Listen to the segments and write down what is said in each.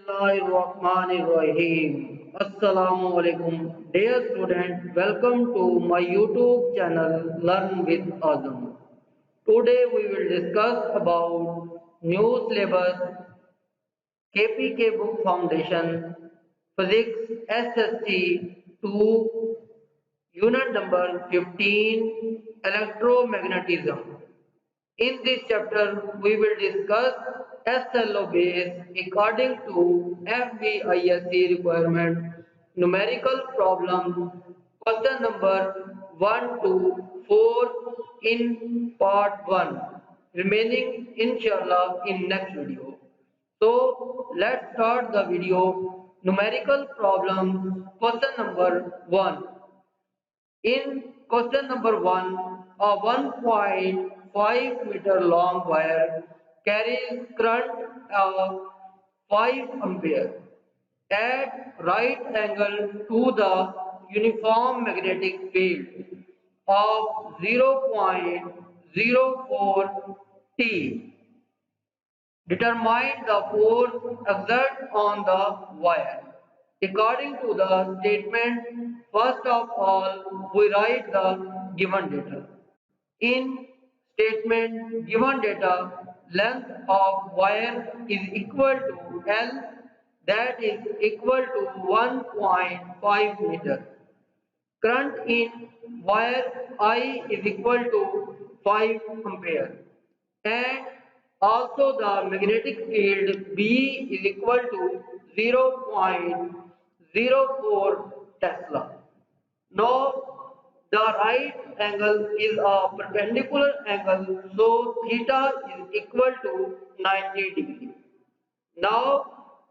Bismillahirrahmanirrahim. Assalam O Alikum. Dear students, welcome to my YouTube channel Learn with Azam. Today we will discuss about new syllabus KPK Book Foundation Physics SSC-II Unit number 15 Electromagnetism. In this chapter, we will discuss SLO base according to FBISC requirement, numerical problem, question number 1 to 4 in part 1, remaining inshallah in next video. So let's start the video. Numerical problem, question number 1. In question number 1, a 1.5 meter long wire carries current of 5 ampere at right angle to the uniform magnetic field of 0.04 T. Determine the force exerted on the wire. According to the statement, first of all, we write the given data. In statement given data, length of wire is equal to L, that is equal to 1.5 meter. Current in wire I is equal to 5 ampere, and also the magnetic field B is equal to 0.04 Tesla. Now the right angle is a perpendicular angle, so theta is equal to 90 degree. Now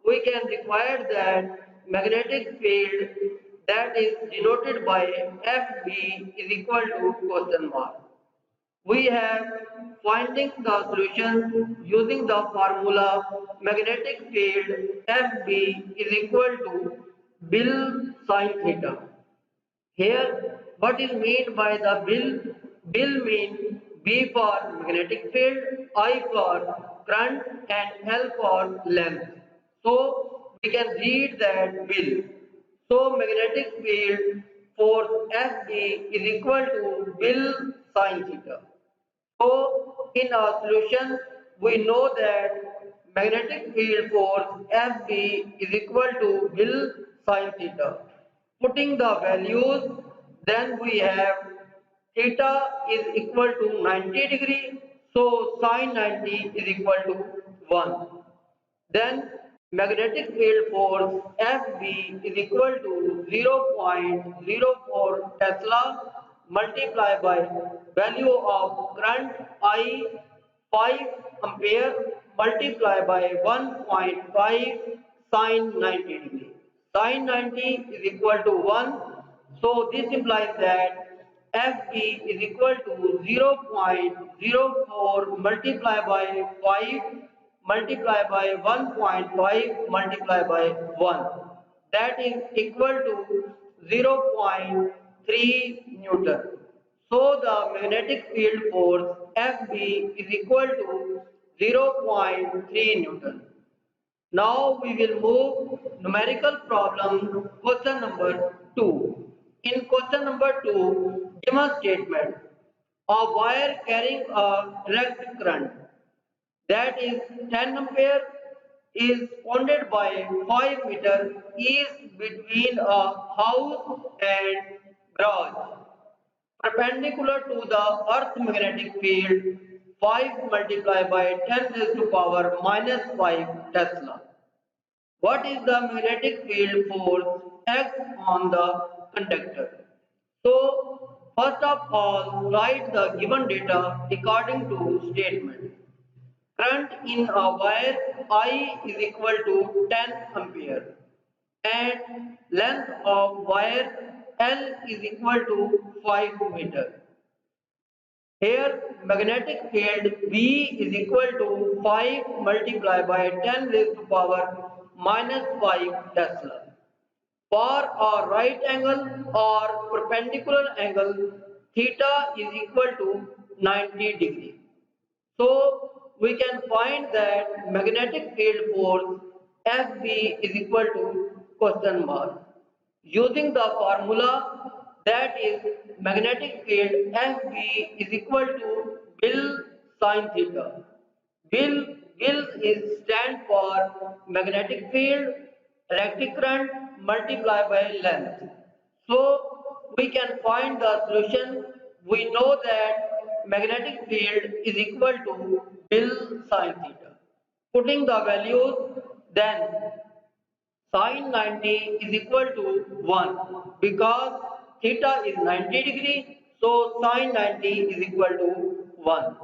we can require that magnetic field, that is denoted by FB, is equal to question mark. We have finding the solution using the formula magnetic field FB is equal to Bill sin theta. Here, what is meant by the bill? Bill means B for magnetic field, I for current, and L for length. So we can read that bill. So magnetic field force FB is equal to bill sin theta. So in our solution, we know that magnetic field force FB is equal to Bill sin theta. Putting the values, then we have theta is equal to 90 degree, so sin 90 is equal to 1. Then magnetic field force FB is equal to 0.04 Tesla multiplied by value of current I 5 ampere multiplied by 1.5 sin 90 degree. Sin 90 is equal to 1. So this implies that FB is equal to 0.04 multiplied by 5 multiplied by 1.5 multiplied by 1. That is equal to 0.3 Newton. So the magnetic field force FB is equal to 0.3 Newton. Now we will move numerical problem question number 2. In question number 2, given statement, a wire carrying a direct current, that is 10 ampere, is bounded by 5 meter is between a house and garage, perpendicular to the earth magnetic field 5 multiplied by 10 raised to power minus 5 Tesla. What is the magnetic field force X on the conductor? So, first of all, write the given data according to statement. Current in a wire I is equal to 10 ampere and length of wire L is equal to 5 meter. Here magnetic field B is equal to 5 multiplied by 10 raised to power minus 5 Tesla. For a right angle or perpendicular angle, theta is equal to 90 degree. So we can find that magnetic field force FB is equal to question mark. Using the formula, that is magnetic field FB is equal to Bill sin theta. Bill is stand for magnetic field, electric current multiplied by length. So we can find the solution. We know that magnetic field is equal to Bill sin theta. Putting the values, then sin 90 is equal to 1 because theta is 90 degree, so sin 90 is equal to 1.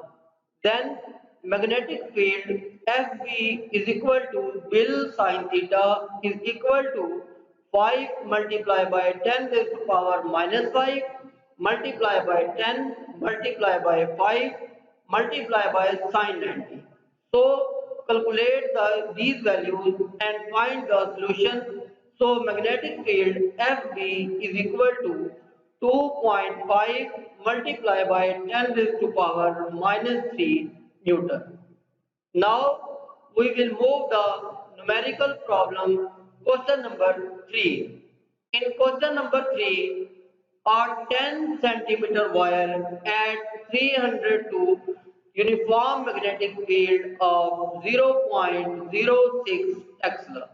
Then magnetic field FB is equal to Bill sin theta is equal to 5 multiplied by 10 raised to power minus 5 multiplied by 10 multiplied by 5 multiplied by sin 90. So calculate these values and find the solution. So magnetic field FB is equal to 2.5 multiplied by 10 raised to power minus 3 Newton. Now we will move the numerical problem question number 3. In question number 3, a 10 centimeter wire at 302 uniform magnetic field of 0.06 Tesla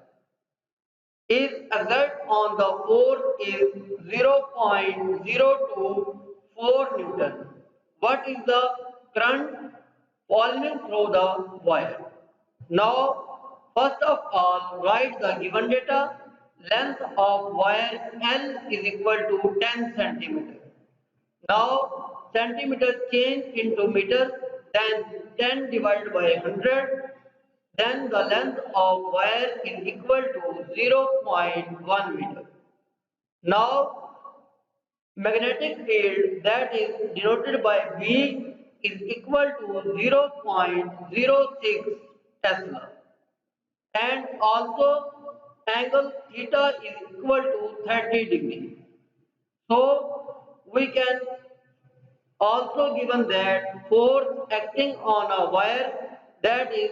is exert on the force is 0.024 Newton. What is the current flowing through the wire? Now, first of all, write the given data. Length of wire L is equal to 10 centimeter. Now, centimeter change into meter, then 10 divided by 100, then the length of wire is equal to 0.1 meter. Now, magnetic field that is denoted by B is equal to 0.06 Tesla, and also angle theta is equal to 30 degree. So we can also given that force acting on a wire, that is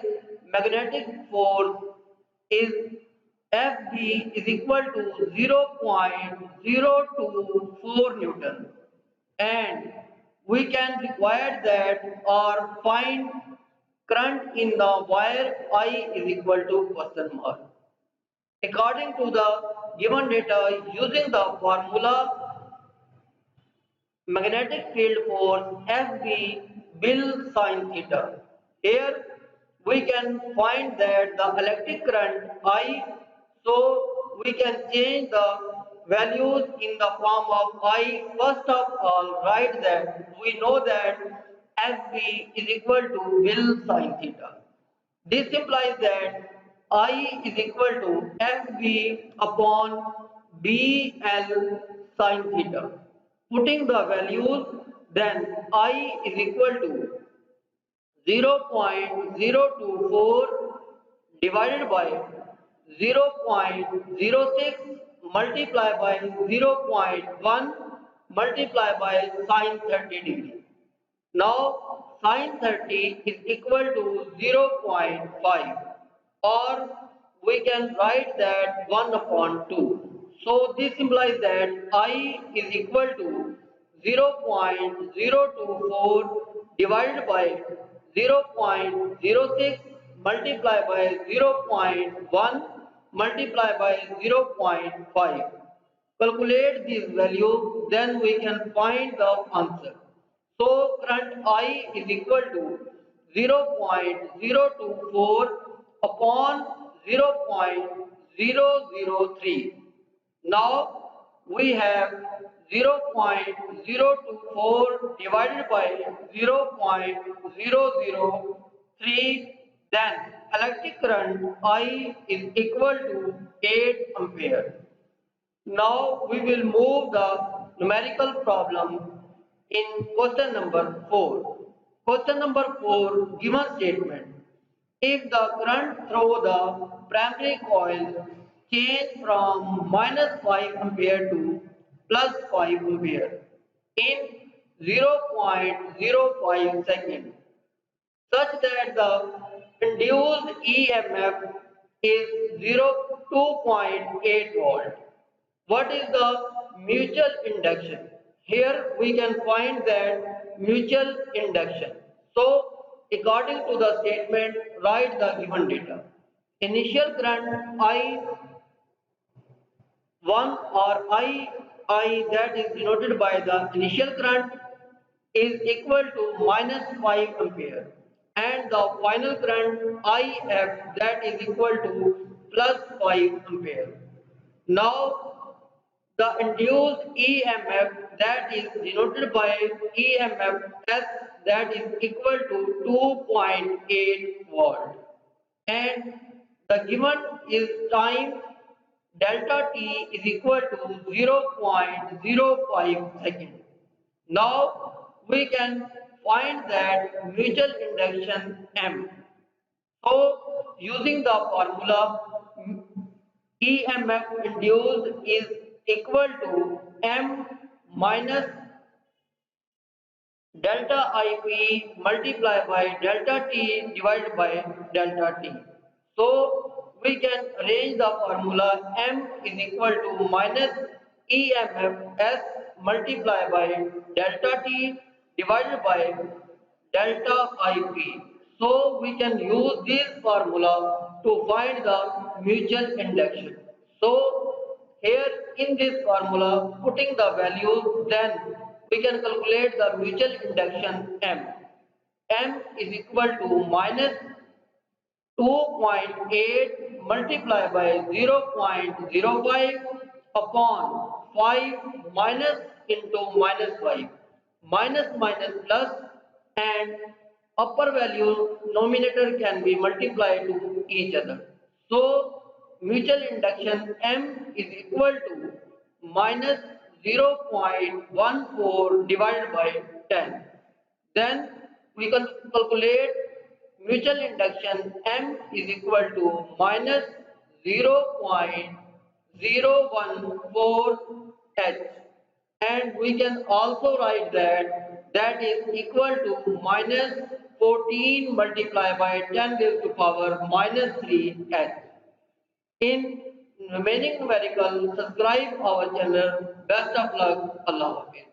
magnetic force, is FB is equal to 0.024 Newton, and we can require that or find current in the wire I is equal to question mark. According to the given data, using the formula magnetic field force FB Bill sin theta. Here we can find that the electric current I, so we can change the values in the form of I. First of all, write that we know that FB is equal to Bill sin theta. This implies that I is equal to FB upon BL sin theta. Putting the values, then I is equal to 0.024 divided by 0.06 multiplied by 0.1 multiplied by sin 30 degree. Now sin 30 is equal to 0.5, or we can write that 1 upon 2. So this implies that I is equal to 0.024 divided by 0.06 multiplied by 0.1 multiplied by 0.5. Calculate these values, then we can find the answer. So current I is equal to 0.024 upon 0.003. Now we have 0.024 divided by 0.003. Then electric current I is equal to 8 ampere. Now we will move the numerical problem in question number 4. Question number 4, given statement. If the current through the primary coil change from minus 5 ampere to plus 5 ampere in 0.05 seconds, such that the induced EMF is 2.8 volt. What is the mutual induction? Here we can find that mutual induction. So, according to the statement, write the given data. Initial current I1 or I that is denoted by the initial current is equal to minus 5 ampere, and the final current IF that is equal to plus 5 ampere. Now the induced EMF that is denoted by EMF S that is equal to 2.8 volt, and the given is time delta t is equal to 0.05 seconds. Now we can find that mutual induction M. So using the formula, EMF induced is equal to M minus delta IP multiplied by delta T divided by delta T. So we can arrange the formula M is equal to minus EMF S multiplied by delta T divided by delta IP. So we can use this formula to find the mutual induction. So here in this formula, putting the values, then we can calculate the mutual induction M. M is equal to minus 2.8 multiplied by 0.05 upon 5 minus into minus 5, minus minus plus, and upper value numerator can be multiplied to each other. So mutual induction M is equal to minus 0.14 divided by 10. Then we can calculate mutual induction M is equal to minus 0.014 H, and we can also write that is equal to minus 14 multiplied by 10 raised to power minus 3 H. In remaining numerical, subscribe our channel. Best of luck. Allah Hafiz.